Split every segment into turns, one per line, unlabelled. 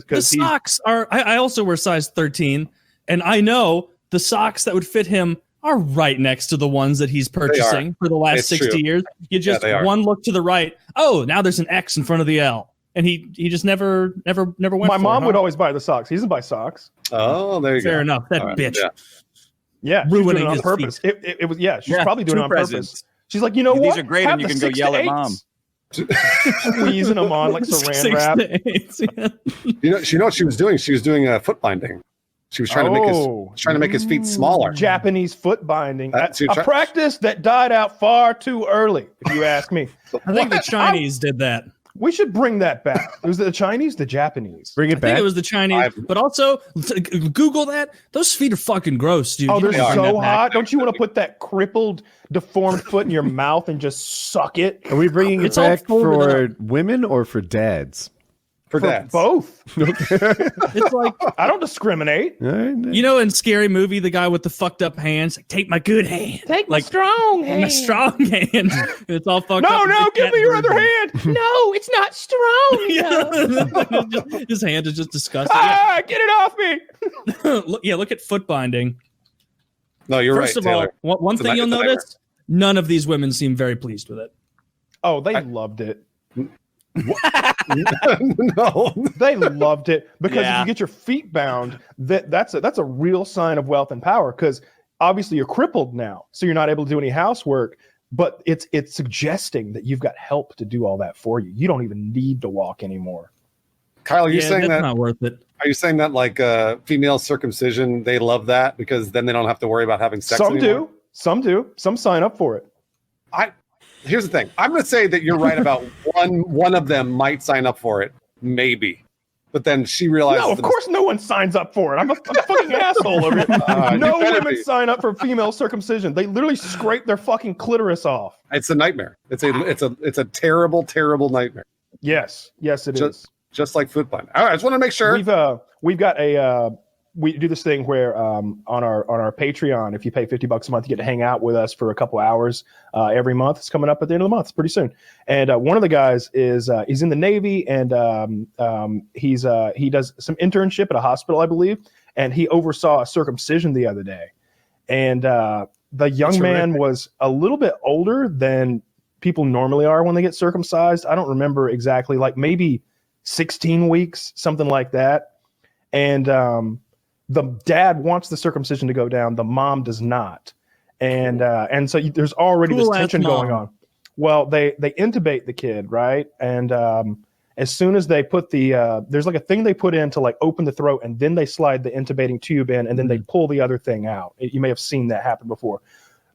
The socks are. I also wear size 13, and I know the socks that would fit him are right next to the ones that he's purchasing for the last 60 years. You just one look to the right. Oh, now there's an X in front of the L, and he just never went.
My mom would always buy the socks. He doesn't buy socks.
Oh, there you go.
Fair enough. That bitch.
Yeah,
ruining
it on purpose. It was. Yeah, she's probably doing it on purpose. She's like, you know what?
These are great, and you can go yell at mom.
Squeezing them on like saran wrap.
You know what she was doing? She was doing a foot binding. She was trying to make his feet smaller.
Japanese foot binding. A practice that died out far too early, if you ask me.
I think the Chinese did that.
We should bring that back. It was the Chinese, the Japanese.
Bring it back.
I think it was the Chinese, but also Google that. Those feet are fucking gross, dude.
Oh, they're so hot. Don't you want to put that crippled, deformed foot in your mouth and just suck it?
Are we bringing it back for women or for dads?
For dads.
Both.
It's like,
I don't discriminate.
You know, in Scary Movie, the guy with the fucked up hands, like, take my good hand.
Take my strong hand.
My strong hand. It's all fucked up.
No, give me your other hand. No, it's not strong.
His hand is just disgusting.
Get it off me.
Look at foot binding.
No, you're
First
right.
First of all, one thing you'll notice, none of these women seem very pleased with it.
Oh, they loved it.
No,
they loved it because if you get your feet bound, that's a real sign of wealth and power. Because obviously you're crippled now, so you're not able to do any housework. But it's suggesting that you've got help to do all that for you. You don't even need to walk anymore.
Kyle, are you saying
that's
that
not worth it?
Are you saying that like female circumcision, they love that because then they don't have to worry about having sex?
Some do. Some sign up for it.
Here's the thing. I'm going to say that you're right about one of them might sign up for it, maybe. But then she realized.
No, of course no one signs up for it. I'm a fucking asshole over here. No women sign up for female circumcision. They literally scrape their fucking clitoris off.
It's a nightmare. It's a terrible, terrible nightmare.
Yes, it is.
Just like foot binding. All right, I just want to make sure.
We've got we do this thing where on our Patreon, if you pay $50 a month, you get to hang out with us for a couple hours every month. It's coming up at the end of the month. It's pretty soon. And one of the guys is he's in the Navy, and he does some internship at a hospital, I believe. And he oversaw a circumcision the other day. And the young man was a little bit older than people normally are when they get circumcised. I don't remember exactly, like maybe 16 weeks, something like that. And the dad wants the circumcision to go down. The mom does not. And so there's already this tension going on. Well, they intubate the kid, right? And as soon as they put there's like a thing they put in to like open the throat, and then they slide the intubating tube in, and then they pull the other thing out. You may have seen that happen before.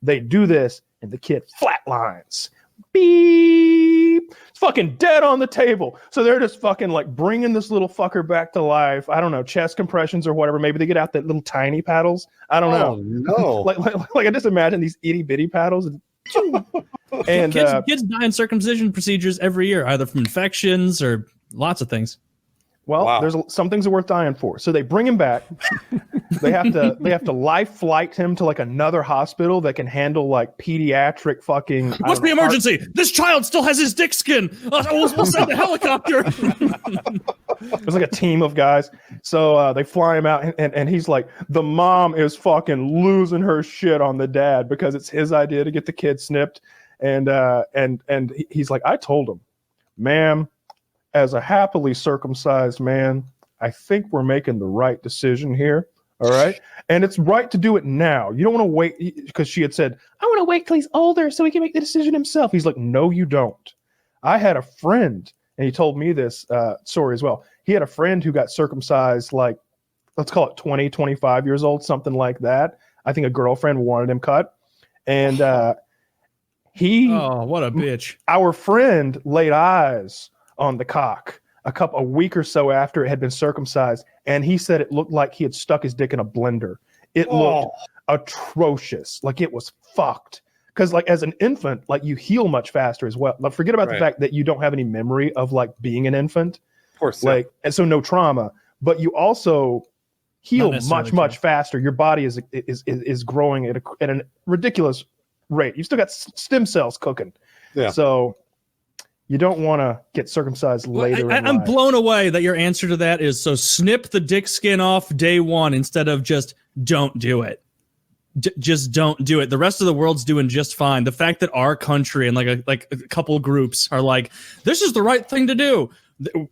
They do this, and the kid flatlines. Beep. It's fucking dead on the table. So they're just fucking like bringing this little fucker back to life. I don't know, chest compressions or whatever. Maybe they get out that little tiny paddles. I don't know.
No.
Like I just imagine these itty bitty paddles. And
kids die in circumcision procedures every year, either from infections or lots of things.
Well, there's some things are worth dying for. So they bring him back. They have to life flight him to like another hospital that can handle like pediatric fucking.
What's the emergency? This child still has his dick skin. We'll send the helicopter.
There's like a team of guys. So they fly him out, and he's like, the mom is fucking losing her shit on the dad because it's his idea to get the kid snipped. And he's like, I told him, ma'am, as a happily circumcised man, I think we're making the right decision here. All right. And it's right to do it now. You don't want to wait, because she had said, I want to wait till he's older so he can make the decision himself. He's like, no, you don't. I had a friend, and he told me this story as well. He had a friend who got circumcised, like, let's call it 20, 25 years old, something like that. I think a girlfriend wanted him cut. And oh,
what a bitch.
Our friend laid eyes on the cock a week or so after it had been circumcised, and he said it looked like he had stuck his dick in a blender. It looked atrocious, like it was fucked. Because like as an infant, like you heal much faster as well. Like forget about the fact that you don't have any memory of like being an infant,
of course,
like and so no trauma, but you also heal much faster. Your body is growing at a ridiculous rate. You still got stem cells cooking, so. You don't want to get circumcised later.
I'm blown away that your answer to that is so snip the dick skin off day one instead of just don't do it. Just don't do it. The rest of the world's doing just fine. The fact that our country and like a couple groups are like, this is the right thing to do.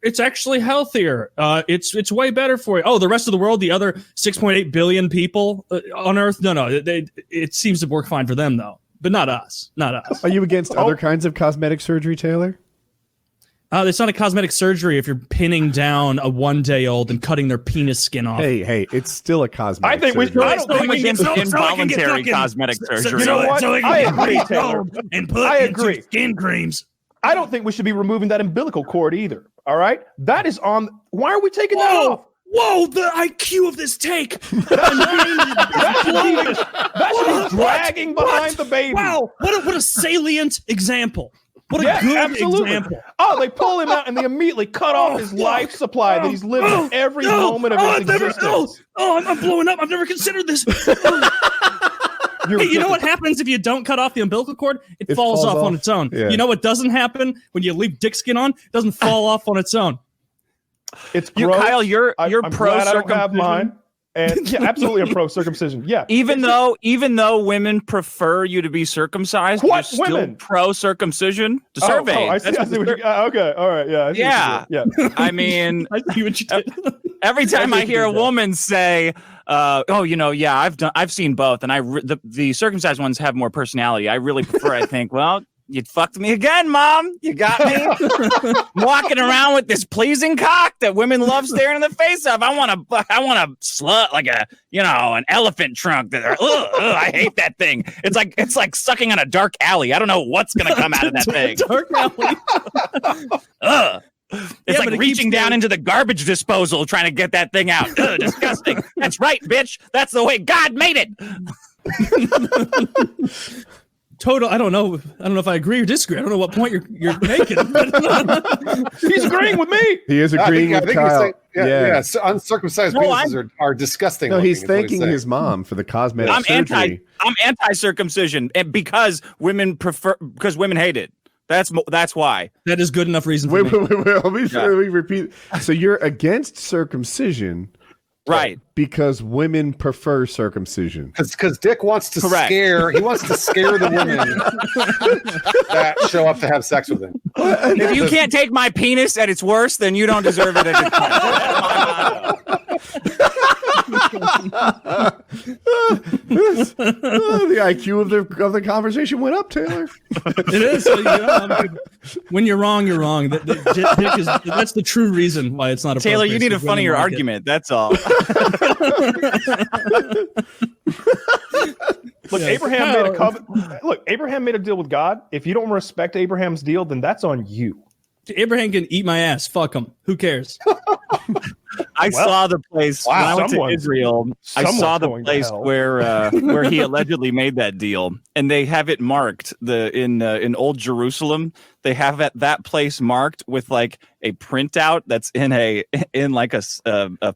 It's actually healthier. It's way better for you. Oh, the rest of the world, the other 6.8 billion people on Earth. No, it seems to work fine for them though, but not us. Not us.
Are you against other kinds of cosmetic surgery, Taylor?
It's not a cosmetic surgery if you're pinning down a 1-day-old and cutting their penis skin off.
Hey, it's still a cosmetic.
I think
surgery.
I'm against involuntary cosmetic surgery.
You know what? I agree, Taylor.
And put into skin creams.
I don't think we should be removing that umbilical cord either. All right, that is on. Why are we taking that off?
Whoa, the IQ of this take.
That should be dragging behind the baby.
Wow, what a salient example. What a good example.
Oh, they pull him out and they immediately cut off his life supply that he's living every moment of his existence.
I'm blowing up. I've never considered this. Hey, you know what happens if you don't cut off the umbilical cord? It falls off on its own. Yeah. You know what doesn't happen when you leave dick skin on? It doesn't fall off on its own.
It's gross.
You're
I'm
pro
glad I don't have mine. And yeah, absolutely, I'm pro circumcision. Yeah.
Even though women prefer you to be circumcised,
what
you're still
women?
Pro circumcision. The survey.
I see what you, okay. All right. Yeah. Yeah.
I mean,
I see what you did.
Every time I hear a woman say, I've seen both, and the circumcised ones have more personality. I really prefer. I think, well, you fucked me again, Mom. You got me. I'm walking around with this pleasing cock that women love staring in the face of. I want a slut like an elephant trunk. I hate that thing. It's like sucking on a dark alley. I don't know what's gonna come out of that thing.
Dark alley.
It's like reaching down into the garbage disposal trying to get that thing out. Disgusting. That's right, bitch. That's the way God made it.
Total. I don't know if I agree or disagree. I don't know what point you're making.
He's agreeing with me.
He is agreeing with Kyle.
So uncircumcised penises are disgusting.
No, he's thanking his mom for the cosmetic surgery.
I'm anti-circumcision because women hate it. That's why.
That is good enough reason for
me. Let me repeat. So you're against circumcision,
right?
Because women prefer circumcision.
Because Dick wants to scare the women that show up to have sex with him.
If you can't take my penis at its worst, then you don't deserve it at its best.
The IQ of the conversation went up, Taylor.
It is. When you're wrong, you're wrong. Dick that's the true reason why it's not a
Taylor. You need a funnier argument. That's all.
Look, Abraham made a covenant. Look, Abraham made a deal with God. If you don't respect Abraham's deal, then that's on you.
Abraham can eat my ass. Fuck him. Who cares?
I saw the place when I went to Israel. I saw the place where he allegedly made that deal, and they have it marked in Old Jerusalem. They have that place marked with like a printout that's in a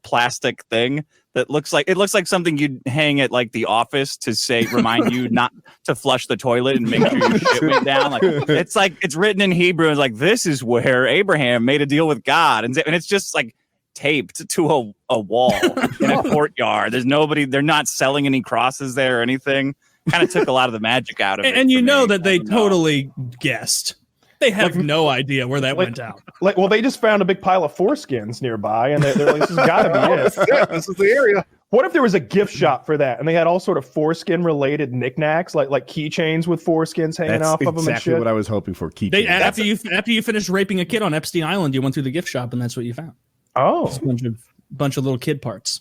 plastic thing that looks like something you'd hang at like the office to say remind you not to flush the toilet and make sure your shit went down. Like it's written in Hebrew. It's like, this is where Abraham made a deal with God, and it's just like taped to a wall in a courtyard. There's nobody. They're not selling any crosses there or anything. Kind of took a lot of the magic out of it.
And you know that they totally guessed. They have no idea where that went down.
They just found a big pile of foreskins nearby, and they're like, "This has got to be it.
This is the area."
What if there was a gift shop for that, and they had all sort of foreskin-related knickknacks, like keychains with foreskins hanging off of them and shit?
That's exactly what I was hoping for. Keychains.
After you finished raping a kid on Epstein Island, you went through the gift shop, and that's what you found.
Oh,
just a bunch of little kid parts.